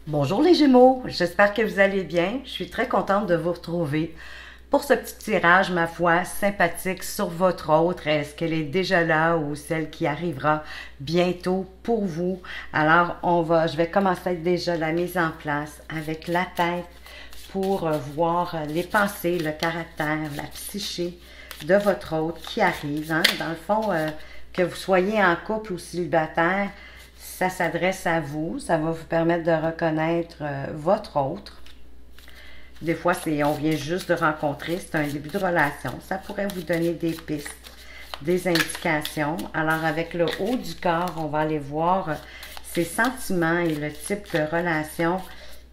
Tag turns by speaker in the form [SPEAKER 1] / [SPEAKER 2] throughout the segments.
[SPEAKER 1] Bonjour les Gémeaux, j'espère que vous allez bien. Je suis très contente de vous retrouver pour ce petit tirage, ma foi, sympathique sur votre autre. Est-ce qu'elle est déjà là ou celle qui arrivera bientôt pour vous? Alors, je vais commencer déjà la mise en place avec la tête pour voir les pensées, le caractère, la psyché de votre autre qui arrive. Hein? Dans le fond, que vous soyez en couple ou célibataire, ça s'adresse à vous, ça va vous permettre de reconnaître votre autre. Des fois, on vient juste de rencontrer, c'est un début de relation. Ça pourrait vous donner des pistes, des indications. Alors, avec le haut du corps, on va aller voir ses sentiments et le type de relation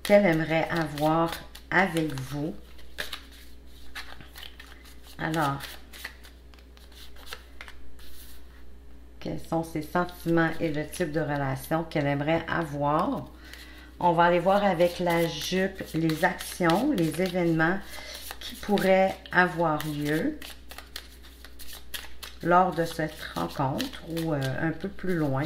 [SPEAKER 1] qu'elle aimerait avoir avec vous. Alors, quels sont ses sentiments et le type de relation qu'elle aimerait avoir? On va aller voir avec la jupe les actions, les événements qui pourraient avoir lieu lors de cette rencontre ou un peu plus loin.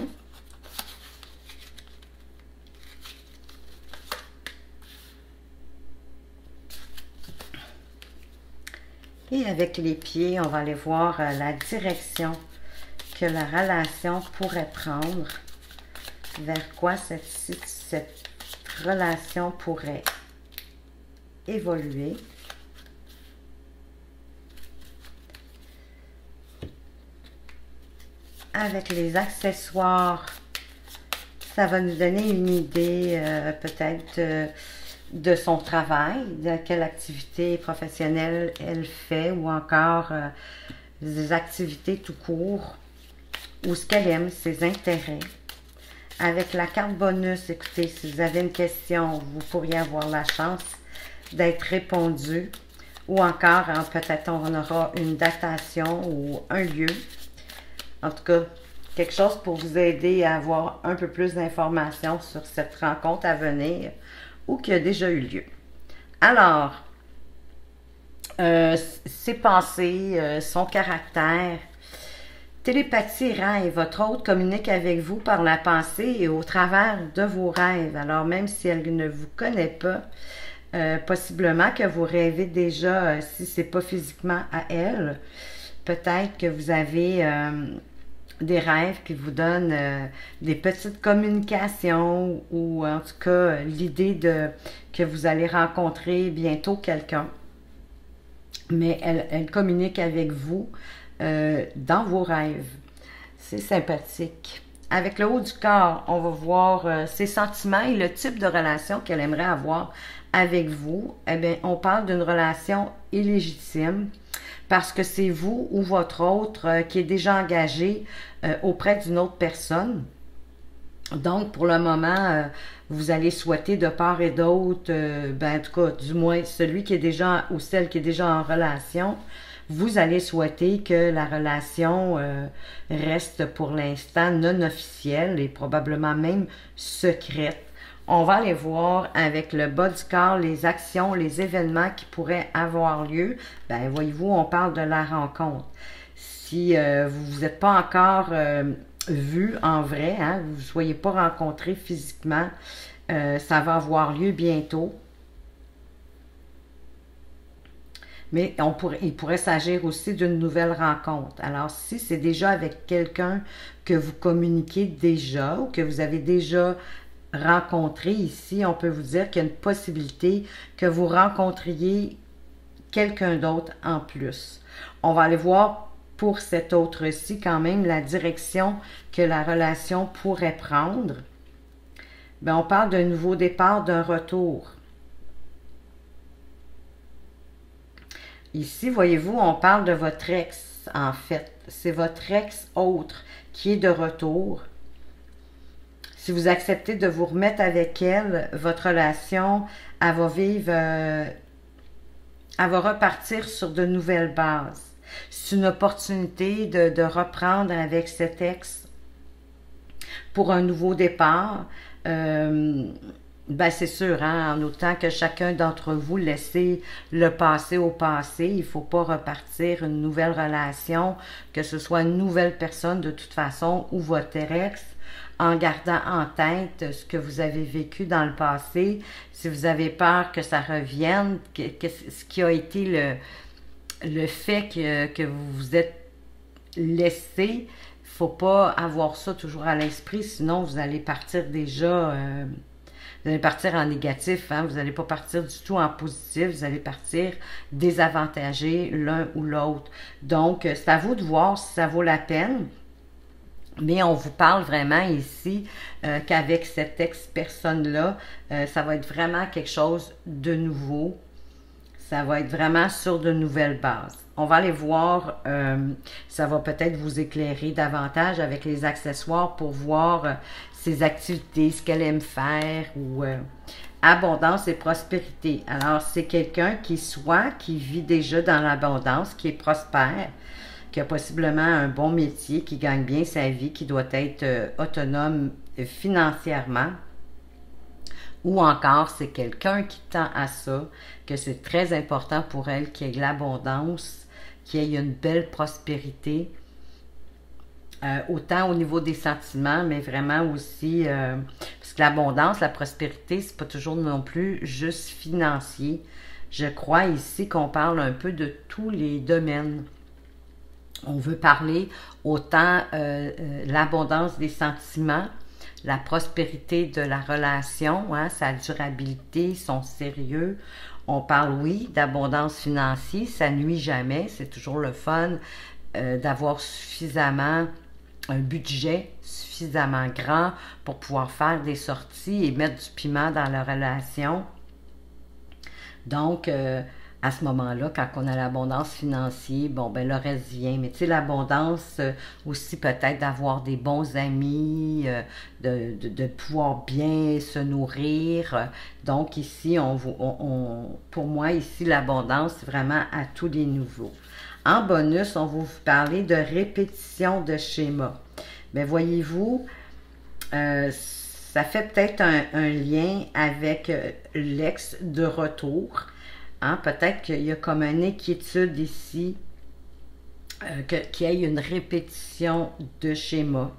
[SPEAKER 1] Et avec les pieds, on va aller voir la direction que la relation pourrait prendre, vers quoi cette relation pourrait évoluer. Avec les accessoires, ça va nous donner une idée peut-être de son travail, de quelle activité professionnelle elle fait ou encore des activités tout court ou ce qu'elle aime, ses intérêts. Avec la carte bonus, écoutez, si vous avez une question, vous pourriez avoir la chance d'être répondu ou encore, peut-être on aura une datation ou un lieu. En tout cas, quelque chose pour vous aider à avoir un peu plus d'informations sur cette rencontre à venir ou qui a déjà eu lieu. Alors, ses pensées, son caractère, télépathie rêve. Votre autre communique avec vous par la pensée et au travers de vos rêves. Alors, même si elle ne vous connaît pas, possiblement que vous rêvez déjà, si ce n'est pas physiquement à elle, peut-être que vous avez des rêves qui vous donnent des petites communications ou en tout cas l'idée que vous allez rencontrer bientôt quelqu'un. Mais elle communique avec vous dans vos rêves. C'est sympathique. Avec le haut du corps, on va voir ses sentiments et le type de relation qu'elle aimerait avoir avec vous. Eh bien, on parle d'une relation illégitime parce que c'est vous ou votre autre qui est déjà engagé auprès d'une autre personne. Donc, pour le moment, vous allez souhaiter de part et d'autre, en tout cas, du moins celui qui est déjà ou celle qui est déjà en relation, vous allez souhaiter que la relation reste pour l'instant non officielle et probablement même secrète. On va aller voir avec le bas du corps les actions, les événements qui pourraient avoir lieu. Ben, voyez-vous, on parle de la rencontre. Si vous n'êtes pas encore vu en vrai, hein, vous ne soyez pas rencontrés physiquement, ça va avoir lieu bientôt. Mais il pourrait s'agir aussi d'une nouvelle rencontre. Alors, si c'est déjà avec quelqu'un que vous communiquez déjà ou que vous avez déjà rencontré ici, on peut vous dire qu'il y a une possibilité que vous rencontriez quelqu'un d'autre en plus. On va aller voir pour cet autre-ci quand même la direction que la relation pourrait prendre. Bien, on parle d'un nouveau départ, d'un retour. Ici, voyez-vous, on parle de votre ex, en fait. C'est votre ex autre qui est de retour. Si vous acceptez de vous remettre avec elle, votre relation, elle va vivre, elle va repartir sur de nouvelles bases. C'est une opportunité de reprendre avec cet ex pour un nouveau départ. Ben c'est sûr, hein, en autant que chacun d'entre vous laissez le passé au passé, il ne faut pas repartir une nouvelle relation, que ce soit une nouvelle personne de toute façon ou votre ex, en gardant en tête ce que vous avez vécu dans le passé. Si vous avez peur que ça revienne, ce qui a été le fait que vous vous êtes laissé, faut pas avoir ça toujours à l'esprit, sinon vous allez partir déjà, vous allez partir en négatif, hein? Vous n'allez pas partir du tout en positif, vous allez partir désavantagé l'un ou l'autre. Donc, c'est à vous de voir si ça vaut la peine. Mais on vous parle vraiment ici qu'avec cette ex-personne-là, ça va être vraiment quelque chose de nouveau. Ça va être vraiment sur de nouvelles bases. On va aller voir, ça va peut-être vous éclairer davantage avec les accessoires pour voir ses activités, ce qu'elle aime faire ou abondance et prospérité. Alors, c'est quelqu'un qui vit déjà dans l'abondance, qui est prospère, qui a possiblement un bon métier, qui gagne bien sa vie, qui doit être autonome financièrement. Ou encore, c'est quelqu'un qui tend à ça, que c'est très important pour elle qu'il y ait de l'abondance, qu'il y ait une belle prospérité, autant au niveau des sentiments, mais vraiment aussi, parce que l'abondance, la prospérité, c'est pas toujours non plus juste financier. Je crois ici qu'on parle un peu de tous les domaines. On veut parler autant l'abondance des sentiments, la prospérité de la relation, hein, sa durabilité, son sérieux. On parle, oui, d'abondance financière, ça nuit jamais, c'est toujours le fun d'avoir suffisamment un budget suffisamment grand pour pouvoir faire des sorties et mettre du piment dans la relation. Donc, à ce moment-là, quand on a l'abondance financière, bon, ben le reste vient. Mais tu sais, l'abondance aussi peut-être d'avoir des bons amis, de pouvoir bien se nourrir. Donc ici, pour moi, ici, l'abondance, c'est vraiment à tous les niveaux. En bonus, on va vous parler de répétition de schéma. Bien, voyez-vous, ça fait peut-être un lien avec l'ex de retour. Hein? Peut-être qu'il y a comme une inquiétude ici, qu'il y ait une répétition de schéma.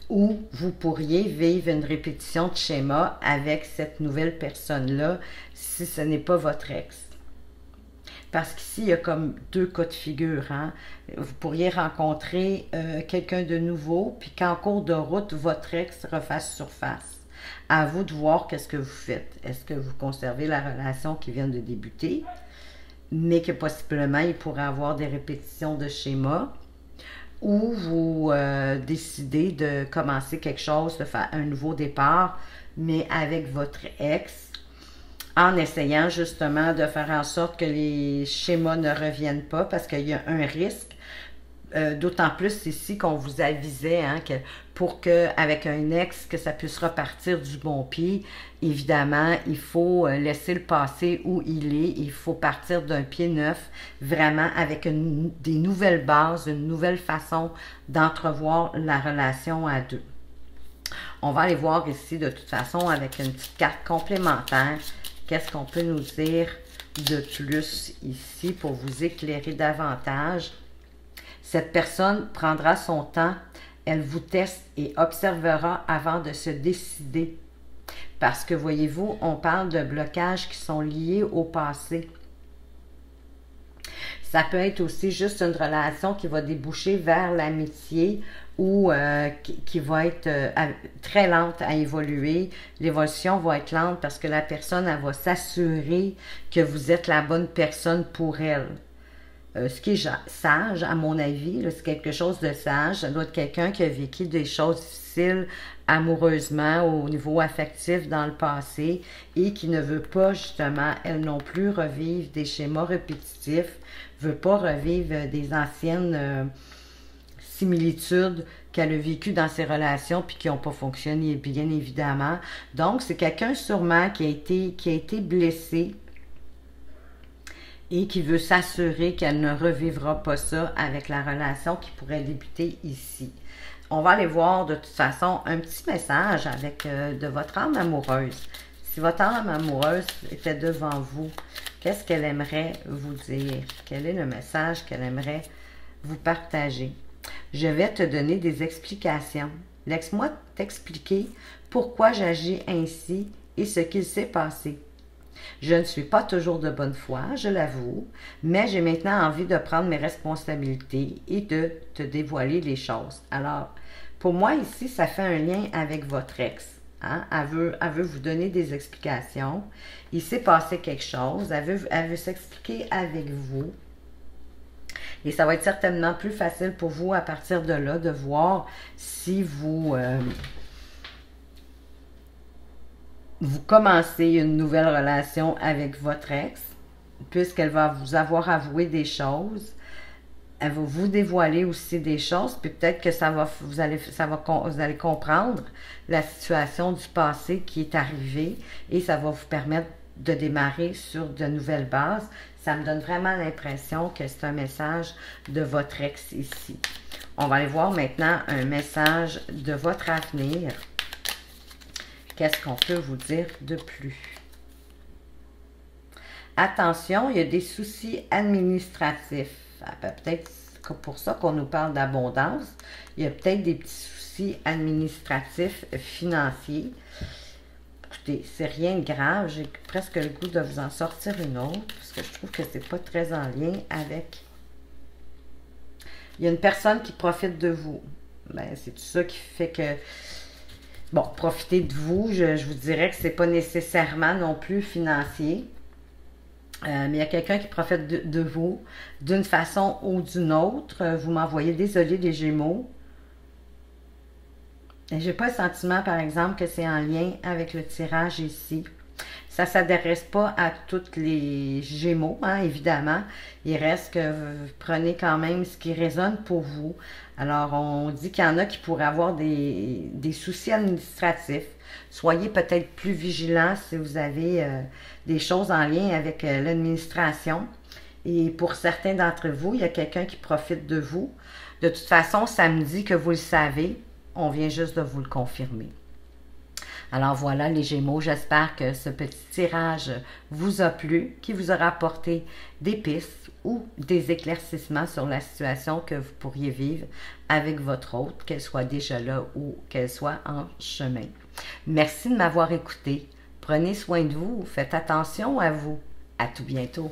[SPEAKER 1] Ou vous pourriez vivre une répétition de schéma avec cette nouvelle personne-là si ce n'est pas votre ex. Parce qu'ici, il y a comme deux cas de figure. Hein? Vous pourriez rencontrer quelqu'un de nouveau, puis qu'en cours de route, votre ex refasse surface. À vous de voir qu'est-ce que vous faites. Est-ce que vous conservez la relation qui vient de débuter, mais que possiblement, il pourrait avoir des répétitions de schéma, ou vous décidez de commencer quelque chose, de faire un nouveau départ, mais avec votre ex, en essayant justement de faire en sorte que les schémas ne reviennent pas parce qu'il y a un risque. D'autant plus ici qu'on vous avisait hein, que pour qu'avec un ex, que ça puisse repartir du bon pied, évidemment, il faut laisser le passé où il est. Il faut partir d'un pied neuf, vraiment avec des nouvelles bases, une nouvelle façon d'entrevoir la relation à deux. On va aller voir ici de toute façon avec une petite carte complémentaire. Qu'est-ce qu'on peut nous dire de plus ici pour vous éclairer davantage? Cette personne prendra son temps, elle vous teste et observera avant de se décider. Parce que, voyez-vous, on parle de blocages qui sont liés au passé. Ça peut être aussi juste une relation qui va déboucher vers l'amitié ou qui va être très lente à évoluer. L'évolution va être lente parce que la personne, elle va s'assurer que vous êtes la bonne personne pour elle. Ce qui est sage, à mon avis, c'est quelque chose de sage. Ça doit être quelqu'un qui a vécu des choses difficiles amoureusement, au niveau affectif dans le passé et qui ne veut pas, justement, elle non plus, revivre des schémas répétitifs, veut pas revivre des anciennes similitudes qu'elle a vécues dans ses relations puis qui n'ont pas fonctionné, bien évidemment. Donc, c'est quelqu'un sûrement qui a été blessé et qui veut s'assurer qu'elle ne revivra pas ça avec la relation qui pourrait débuter ici. On va aller voir de toute façon un petit message avec de votre âme amoureuse. Si votre âme amoureuse était devant vous, qu'est-ce qu'elle aimerait vous dire? Quel est le message qu'elle aimerait vous partager? Je vais te donner des explications. Laisse-moi t'expliquer pourquoi j'agis ainsi et ce qu'il s'est passé. Je ne suis pas toujours de bonne foi, je l'avoue, mais j'ai maintenant envie de prendre mes responsabilités et de te dévoiler les choses. Alors, pour moi ici, ça fait un lien avec votre ex. Hein? Elle veut vous donner des explications. Il s'est passé quelque chose. Elle veut s'expliquer avec vous. Et ça va être certainement plus facile pour vous à partir de là de voir si vous commencez une nouvelle relation avec votre ex, puisqu'elle va vous avoir avoué des choses. Elle va vous dévoiler aussi des choses, puis peut-être que vous allez comprendre la situation du passé qui est arrivée et ça va vous permettre de démarrer sur de nouvelles bases. Ça me donne vraiment l'impression que c'est un message de votre ex ici. On va aller voir maintenant un message de votre avenir. Qu'est-ce qu'on peut vous dire de plus? Attention, il y a des soucis administratifs. Peut-être pour ça qu'on nous parle d'abondance. Il y a peut-être des petits soucis administratifs, financiers. Écoutez, c'est rien de grave. J'ai presque le goût de vous en sortir une autre parce que je trouve que c'est pas très en lien avec... Il y a une personne qui profite de vous. Ben, c'est tout ça qui fait que... Bon, profiter de vous, je vous dirais que c'est pas nécessairement non plus financier. Mais il y a quelqu'un qui profite de vous d'une façon ou d'une autre. Vous m'envoyez, désolé les Gémeaux. J'ai pas le sentiment, par exemple, que c'est en lien avec le tirage ici. Ça ne s'adresse pas à tous les Gémeaux, hein, évidemment. Il reste que vous prenez quand même ce qui résonne pour vous. Alors, on dit qu'il y en a qui pourraient avoir des soucis administratifs. Soyez peut-être plus vigilants si vous avez des choses en lien avec l'administration. Et pour certains d'entre vous, il y a quelqu'un qui profite de vous. De toute façon, ça me dit que vous le savez. On vient juste de vous le confirmer. Alors voilà les Gémeaux, j'espère que ce petit tirage vous a plu, qui vous aura apporté des pistes ou des éclaircissements sur la situation que vous pourriez vivre avec votre hôte, qu'elle soit déjà là ou qu'elle soit en chemin. Merci de m'avoir écouté. Prenez soin de vous, faites attention à vous. À tout bientôt.